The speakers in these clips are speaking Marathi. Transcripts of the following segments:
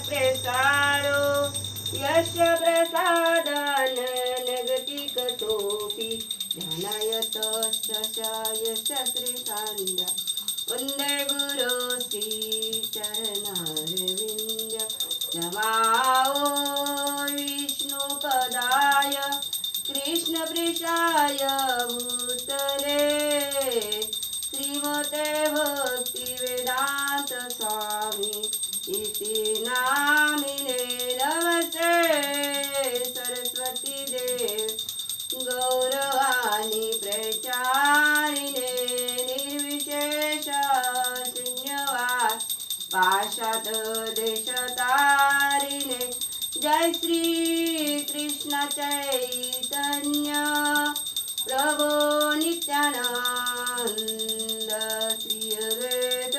प्रसादो यस्य प्रसादान् नगतिकतोऽपि ध्यानायतस्य श्रीसान्द्र वन्दे गुरो श्रीचरणारविन्द नमाओ विष्णुपदाय कृष्णप्रेषाय भूतले श्रीमते भक्तिवेदान्त स्वामी इति नामिने नमस्ते सरस्वती देव गौरवाणी प्रचारिणे निर्विशेष शून्यवाद पाशात देशतारिणे जय श्री कृष्ण चैतन्य प्रभो नित्यानंद श्री अद्वैत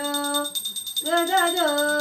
गदाधर